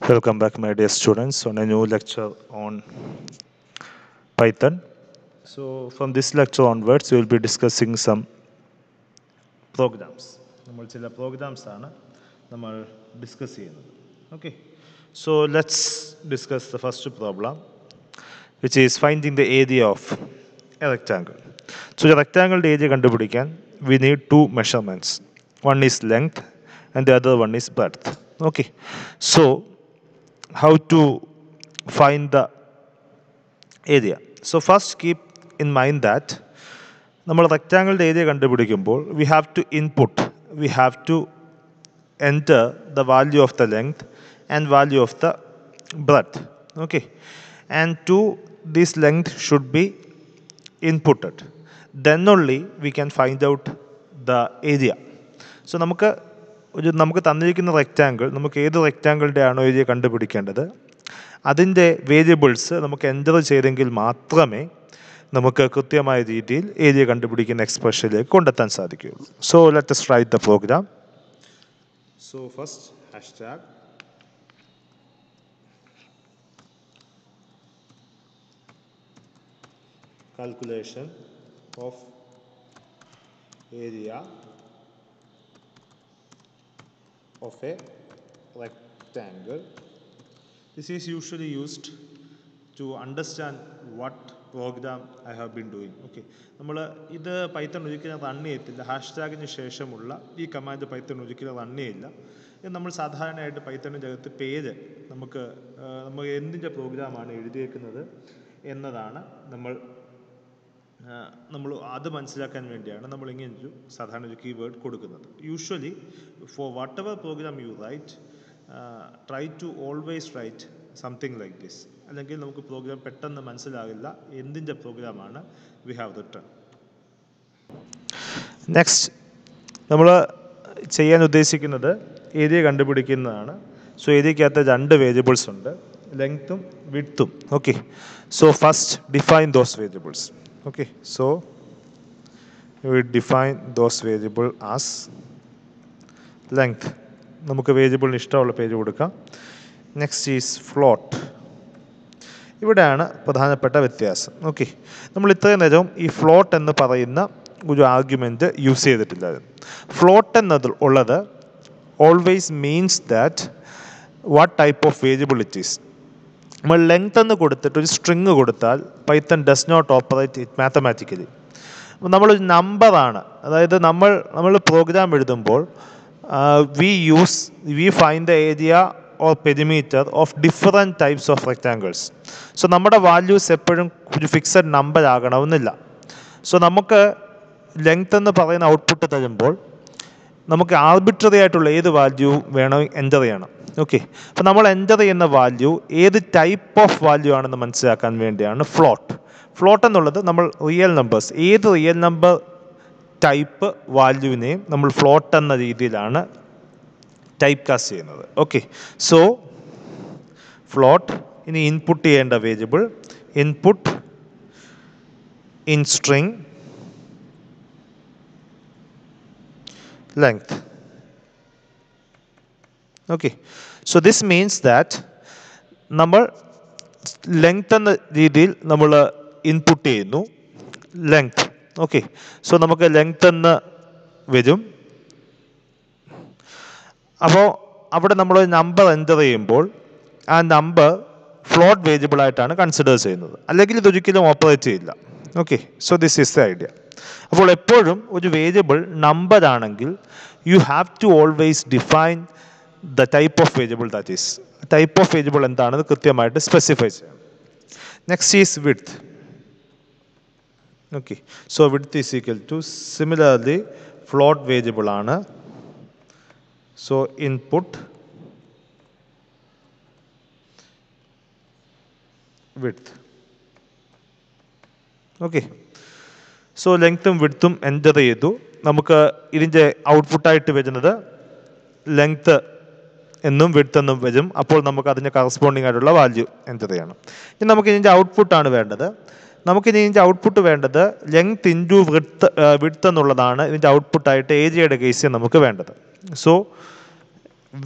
Welcome back, my dear students, on a new lecture on Python. So, from this lecture onwards, we will be discussing some programs. നമ്മൾ ചില programmes ആണ് നമ്മൾ discuss ചെയ്യുന്നത്. Okay. So, let's discuss the first problem, which is finding the area of a rectangle. So, the rectangle area കണ്ടുപിടിക്കാൻ we need two measurements. One is length and the other one is breadth. Okay. So, how to find the area? So first keep in mind that നമ്മൾ റെക്റ്റാങ്കിളിൻ്റെ area കണ്ടുപിടിക്കുമ്പോൾ we have to enter the value of the length and value of the breadth. Okay, and this length should be inputted, then only we can find out the area. So നമുക്ക് തന്നിരിക്കുന്ന rectangle, നമുക്ക് ഏത് റെക്റ്റാങ്കിളിൻ്റെ ആണോ area കണ്ടുപിടിക്കേണ്ടത്, അതിൻ്റെ variables നമുക്ക് enter ചെയ്തെങ്കിൽ മാത്രമേ നമുക്ക് കൃത്യമായ രീതിയിൽ ഏരിയ കണ്ടുപിടിക്കുന്ന എക്സ്പ്രഷനിലേക്ക് കൊണ്ടെത്താൻ സാധിക്കുകയുള്ളൂ. So let us write the program. So first hashtag calculation of area of a rectangle. This is usually used to understand what program I have been doing. Okay, നമ്മൾ ഇത് പൈത്തൺ ഒരിക്കലും റൺ ചെയ്യത്തില്ല. ഹാഷ്ടാഗിന് ശേഷമുള്ള ഈ command Python ഒരിക്കലും run ചെയ്യില്ല. ഇത് നമ്മൾ സാധാരണയായിട്ട് പൈത്തണിൻ്റെ അകത്ത് പേര് നമ്മൾ എന്തിൻ്റെ പ്രോഗ്രാമാണ് എഴുതിയേക്കുന്നത് എന്നതാണ് നമ്മൾ അത് മനസ്സിലാക്കാൻ വേണ്ടിയാണ് നമ്മൾ ഇങ്ങനൊരു സാധാരണ ഒരു കീവേഡ് കൊടുക്കുന്നത്. Usually for whatever program you write, try to always write something like this. അല്ലെങ്കിൽ നമുക്ക് പ്രോഗ്രാം പെട്ടെന്ന് മനസ്സിലാകില്ല എന്തിൻ്റെ പ്രോഗ്രാമാണ് വി ഹാവ് റിട്ടൺ. നെക്സ്റ്റ് നമ്മൾ ചെയ്യാൻ ഉദ്ദേശിക്കുന്നത് ഏരിയ കണ്ടുപിടിക്കുന്നതാണ്. സോ ഏരിയക്കകത്ത് രണ്ട് വേരിയബിൾസ് ഉണ്ട്, ലെങ്ത്തും വിഡ്ത്തും. Okay, so first define those variables. Okay, so we define those variable as length. നമുക്ക് വേരിയബിളിന് ഇഷ്ടമുള്ള പേര് കൊടുക്കാം. Next is float. ഇവിടെയാണ് പ്രധാനപ്പെട്ട വ്യത്യാസം. ഓക്കെ, നമ്മൾ ഇത്രയും നേരം ഈ ഫ്ലോട്ട് എന്ന് പറയുന്ന ഒരു ആർഗ്യുമെൻറ്റ് യൂസ് ചെയ്തിട്ടില്ലായിരുന്നു. ഫ്ലോട്ട് ഉള്ളത് always means that what type of variable it is. നമ്മൾ ലെങ്ത് എന്ന് കൊടുത്തിട്ട് ഒരു സ്ട്രിങ് കൊടുത്താൽ Python does not operate it mathematically. നമ്മളൊരു നമ്പറാണ്, അതായത് നമ്മൾ പ്രോഗ്രാം എഴുതുമ്പോൾ we find the area or perimeter of different types of rectangles. So നമ്മുടെ വാല്യൂസ് എപ്പോഴും ഒരു ഫിക്സഡ് നമ്പർ ആകണമെന്നില്ല. സോ നമുക്ക് ലെങ്ത് എന്ന് പറയുന്ന ഔട്ട്പുട്ട് തരുമ്പോൾ നമുക്ക് ആർബിട്രറി ആയിട്ടുള്ള ഏത് വാല്യൂ വേണം എൻ്റർ ചെയ്യണം. ഓക്കെ, അപ്പോൾ നമ്മൾ എൻ്റർ ചെയ്യുന്ന വാല്യൂ ഏത് ടൈപ്പ് ഓഫ് വാല്യൂ ആണെന്ന് മനസ്സിലാക്കാൻ വേണ്ടിയാണ് ഫ്ലോട്ട്. ഫ്ലോട്ട് എന്നുള്ളത് നമ്മൾ റിയൽ നമ്പേഴ്സ്, ഏത് റിയൽ നമ്പർ ടൈപ്പ് വാല്യൂവിനെയും നമ്മൾ ഫ്ലോട്ട് എന്ന രീതിയിലാണ് ടൈപ്പ് കാസ്റ്റ് ചെയ്യുന്നത്. Okay, so float. ഇനി ഇൻപുട്ട് ചെയ്യേണ്ട variable input in string length. Okay, so this means that നമ്മൾ ലെങ്ത് എന്ന രീതിയിൽ നമ്മൾ ഇൻപുട്ട് ചെയ്യുന്നു ലെങ്ത്. ഓക്കെ, സോ നമുക്ക് ലെങ്ത് എന്ന് വരും. അപ്പോൾ അവിടെ നമ്മളൊരു നമ്പർ എൻ്റർ ചെയ്യുമ്പോൾ ആ നമ്പർ ഫ്ലോട്ട് വേരിയബിൾ ആയിട്ടാണ് കൺസിഡർ ചെയ്യുന്നത്, അല്ലെങ്കിൽ ഇതൊരിക്കലും ഓപ്പറേറ്റ് ചെയ്യില്ല. Okay, so this is the idea. അപ്പോൾ എപ്പോഴും ഒരു വേരിയബിൾ നമ്പർ ആണെങ്കിൽ you have to always define the type of variable that is. Type of variable എന്താണെന്ന് കൃത്യമായിട്ട് സ്പെസിഫൈ ചെയ്യണം. Next is width. Okay, so width is equal to similarly float variable ആണ്. So input width. Okay, so ലെങ്ത്തും വിഡ്ത്തും enter ചെയ്തു. നമുക്ക് ഇതിൻ്റെ ഔട്ട്പുട്ടായിട്ട് വരുന്നത് ലെങ്ത്ത് എന്നും വിഡ്ത്ത് എന്നും വരും. അപ്പോൾ നമുക്ക് അതിൻ്റെ കറസ്പോണ്ടിങ് ആയിട്ടുള്ള വാല്യൂ എൻ്റർ ചെയ്യണം. ഇനി നമുക്ക് ഇതിൻ്റെ ഔട്ട്പുട്ടാണ് വേണ്ടത്. നമുക്കിനി ഇതിൻ്റെ ഔട്ട്പുട്ട് വേണ്ടത് ലെങ്ത് ഇൻറ്റു വിഡ്ത്ത് എന്നുള്ളതാണ് ഇതിൻ്റെ ഔട്ട്പുട്ടായിട്ട് ഏരിയയുടെ കേസിൽ നമുക്ക് വേണ്ടത്. So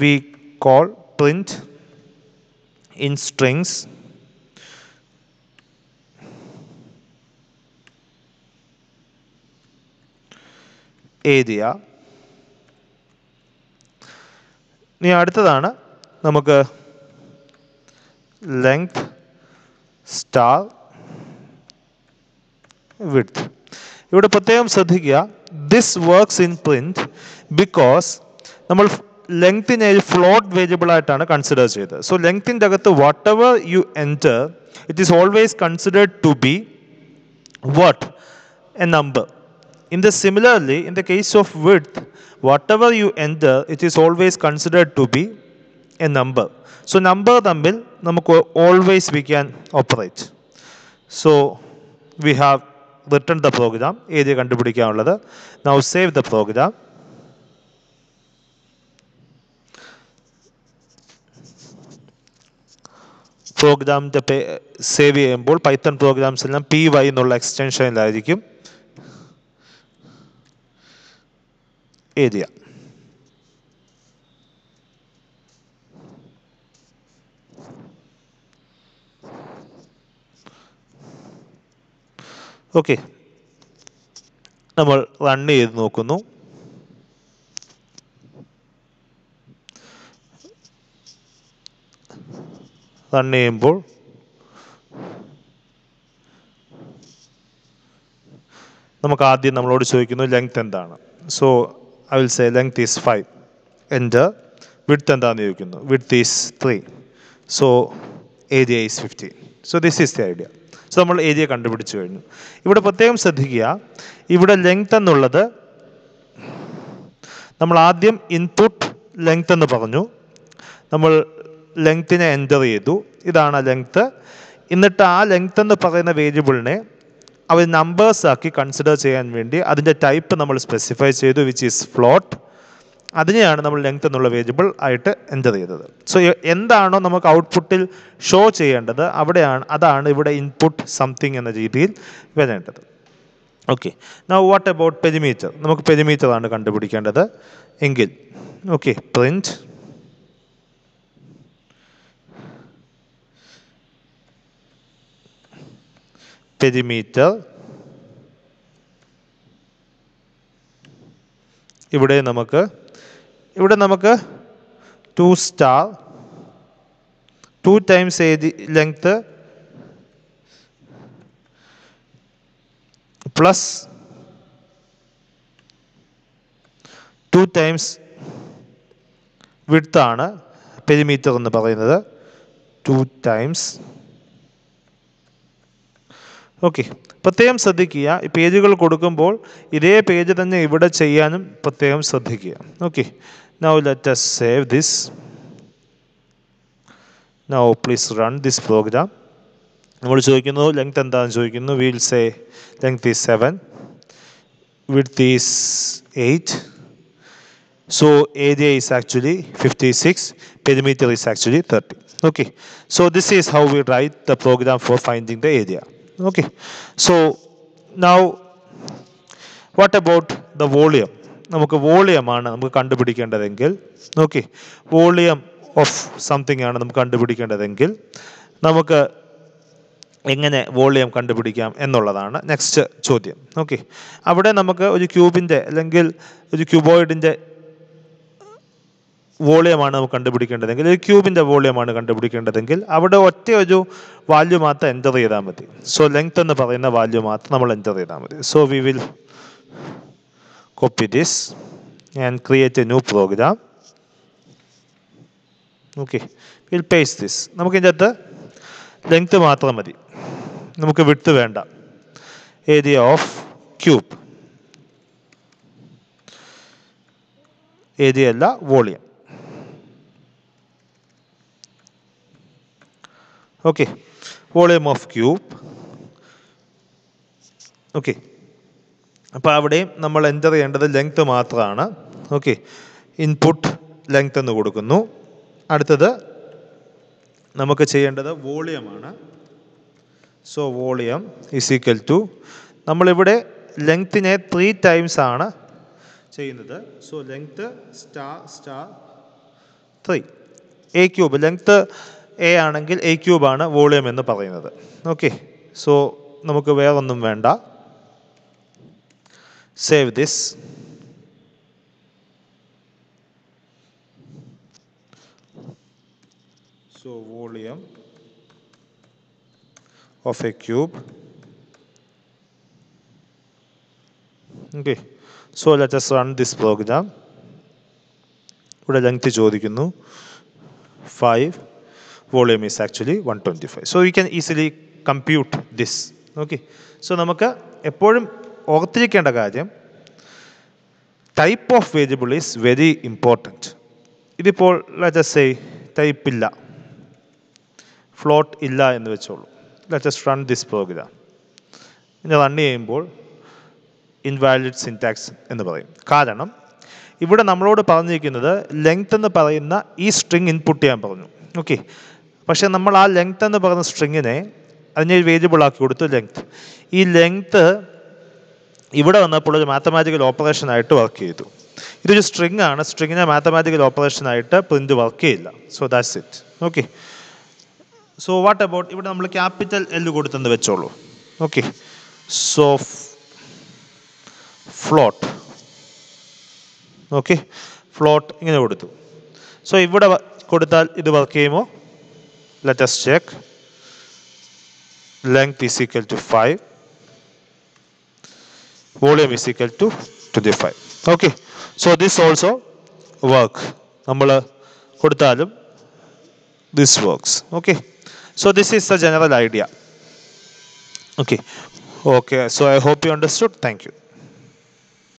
we call print in strings area. ഇനി അടുത്തതാണ് നമുക്ക് ലെങ്ത് സ്റ്റാർ width. ഇവിടെ പ്രത്യേകം ശ്രദ്ധിക്കുക, this works in print because നമ്മൾ ലെങ്തിനെ ഒരു ഫ്ലോട്ട് വേരിയബിൾ ആയിട്ടാണ് കൺസിഡർ ചെയ്തത്. സോ ലെങ്തിൻ്റെ അകത്ത് whatever you enter it is always considered to be what a number. Similarly, in the case of width, whatever you enter, it is always considered to be a number. So number തമ്മിൽ നമുക്ക് always we can operate. So we have written the program. Area കണ്ടുപിടിക്കാനുള്ളത്. Now save the program. പ്രോഗ്രാമിൻ്റെ save ചെയ്യുമ്പോൾ Python programs എല്ലാം PY എന്നുള്ള എക്സ്റ്റൻഷനിലായിരിക്കും area. Okay, നമ്മൾ run ചെയ്ത് നോക്കുന്നു. റൺ ചെയ്യുമ്പോൾ നമുക്ക് ആദ്യം നമ്മളോട് ചോദിക്കുന്നു ലെങ്ത് എന്താണ്. So I will say length is 5. Enter. Width എന്താണെന്ന് ചോദിക്കുന്നു. Width is 3. So area is 15. So this is the idea. So നമ്മൾ ഏരിയ കണ്ടുപിടിച്ചു കഴിഞ്ഞു. ഇവിടെ പ്രത്യേകം ശ്രദ്ധിക്കുക, ഇവിടെ ലെങ്ത് എന്നുള്ളത് നമ്മൾ ആദ്യം ഇൻപുട്ട് ലെങ്ത് എന്ന് പറഞ്ഞു, നമ്മൾ ലെങ്ത്തിനെ എൻ്റർ ചെയ്തു, ഇതാണ് ലെങ്ത്ത്. എന്നിട്ട് ആ ലെങ്ത് എന്ന് പറയുന്ന വേരിയബിളിനെ അവർ നമ്പേഴ്സ് ആക്കി കൺസിഡർ ചെയ്യാൻ വേണ്ടി അതിൻ്റെ ടൈപ്പ് നമ്മൾ സ്പെസിഫൈ ചെയ്തു, വിച്ച് ഈസ് ഫ്ലോട്ട്. അതിനെയാണ് നമ്മൾ ലെങ്ത് എന്നുള്ള വേരിയബിൾ ആയിട്ട് എൻ്റർ ചെയ്തത്. സോ എന്താണോ നമുക്ക് ഔട്ട്പുട്ടിൽ ഷോ ചെയ്യേണ്ടത് അതാണ് ഇവിടെ ഇൻപുട്ട് സംതിങ് എന്ന രീതിയിൽ വരേണ്ടത്. Okay, now what about perimeter? നമുക്ക് പെരിമീറ്റർ ആണ് കണ്ടുപിടിക്കേണ്ടത് എങ്കിൽ ഓക്കെ, പ്രിന്റ് പെരിമീറ്റർ. ഇവിടെ നമുക്ക് 2 star 2 times length plus 2 times width ആണ് പെരിമീറ്റർ എന്ന് പറയുന്നത്. 2 times. ഓക്കെ, പ്രത്യേകം ശ്രദ്ധിക്കുക, ഈ പേജുകൾ കൊടുക്കുമ്പോൾ ഇതേ പേജ് തന്നെ ഇവിടെ ചെയ്യാനും പ്രത്യേകം ശ്രദ്ധിക്കുക. Okay, now let us save this. Now please run this program. നമ്മൾ ചോദിക്കുന്നു ലെങ്ത് എന്താണെന്ന് ചോദിക്കുന്നു. we will say length is 7, width is 8. So area is actually 56, perimeter is actually 30. Okay, so this is how we write the program for finding the area. Okay, so now what about the volume? നമുക്ക് volume ആണ് നമുക്ക് കണ്ടുപിടിക്കേണ്ടതെങ്കിൽ, okay, volume of something ആണ് നമുക്ക് കണ്ടുപിടിക്കേണ്ടതെങ്കിൽ നമുക്ക് എങ്ങനെ volume കണ്ടുപിടിക്കാം എന്നുള്ളതാണ് next ചോദ്യം. ഓക്കെ, അവിടെ നമുക്ക് ഒരു ക്യൂബിൻ്റെ അല്ലെങ്കിൽ ഒരു ക്യൂബോയിഡിൻ്റെ വോളിയമാണ് നമുക്ക് കണ്ടുപിടിക്കേണ്ടതെങ്കിൽ, ഒരു ക്യൂബിൻ്റെ വോളിയമാണ് കണ്ടുപിടിക്കേണ്ടതെങ്കിൽ അവിടെ ഒറ്റ ഒരു വാല്യൂ മാത്രം എൻ്റർ ചെയ്താൽ മതി. സോ ലെങ്ത് എന്ന് പറയുന്ന വാല്യൂ മാത്രം നമ്മൾ എൻ്റർ ചെയ്താൽ മതി. So we will copy this and create a new program. Okay, will paste this. നമുക്ക് ഇതിൻ്റെ അകത്ത് ലെങ്ത് മാത്രം മതി, നമുക്ക് വിഡ്ത്ത് വേണ്ട. ഏരിയ ഓഫ് ക്യൂബ്, ഏരിയ അല്ല volume. Okay, volume of cube. Okay, അപ്പോൾ അവിടെയും നമ്മൾ എൻ്റർ ചെയ്യേണ്ടത് ലെങ്ത് മാത്രമാണ്. ഓക്കെ, ഇൻപുട്ട് ലെങ്ത് എന്ന് കൊടുക്കുന്നു. അടുത്തത് നമുക്ക് ചെയ്യേണ്ടത് വോളിയമാണ്. So volume is equal to, നമ്മളിവിടെ ലെങ്ത്തിനെ 3 times ആണ് ചെയ്യുന്നത്. So length star 3 a cube. Length a ആണെങ്കിൽ എ ക്യൂബാണ് വോളിയം എന്ന് പറയുന്നത്. ഓക്കെ, സോ നമുക്ക് വേറൊന്നും വേണ്ട. Save this. So volume of a cube. Okay, so let us run this program. ഇവിടെ ലെങ്ത് ചോദിക്കുന്നു 5, volume is actually 125. So you can easily compute this. Okay, so നമുക്ക് എപ്പോഴും ഓർത്തിരിക്കേണ്ട കാര്യം type of variable is very important. ഇതിപ്പോൾ let us say type ഇല്ല, float ഇല്ല എന്ന് വെച്ചോളൂ. Let us run this program. ഇനി റൺ ചെയ്യുമ്പോൾ ഇൻവാലിഡ് സിൻടാക്സ് എന്ന് പറയും. കാരണം ഇവിടെ നമ്മളോട് പറഞ്ഞിരിക്കുന്നത് ലെങ്ത് എന്ന് പറയുന്ന ഈ സ്ട്രിങ് ഇൻപുട്ട് ചെയ്യാൻ പറഞ്ഞു. ഓക്കെ, പക്ഷേ നമ്മൾ ആ ലെങ്ത് എന്ന് പറയുന്ന സ്ട്രിങ്ങിനെ അതിനെ വേരിയബിൾ ആക്കി കൊടുത്തു ലെങ്ത്. ഈ ലെങ്ത് ഇവിടെ വന്നപ്പോൾ ഒരു മാത്തമാറ്റിക്കൽ ഓപ്പറേഷൻ ആയിട്ട് വർക്ക് ചെയ്തു. ഇതൊരു സ്ട്രിങ് ആണ്, സ്ട്രിങ്ങിനെ മാത്തമാറ്റിക്കൽ ഓപ്പറേഷൻ ആയിട്ട് പ്രിന്റ് വർക്ക് ചെയ്യില്ല. So that's it. Okay, so what about ഇവിടെ നമ്മൾ ക്യാപിറ്റൽ എൽ കൊടുത്തെന്ന് വെച്ചോളൂ. Okay, so float. Okay, float ഇങ്ങനെ കൊടുത്തു. സോ ഇവിടെ കൊടുത്താൽ ഇത് വർക്ക് ചെയ്യുമോ? Let us check. Length is equal to 5, volume is equal to 25. Okay, so this also work. നമ്മൾ കൊടുത്താലും this works. Okay, so this is the general idea. Okay, so I hope you understood. Thank you.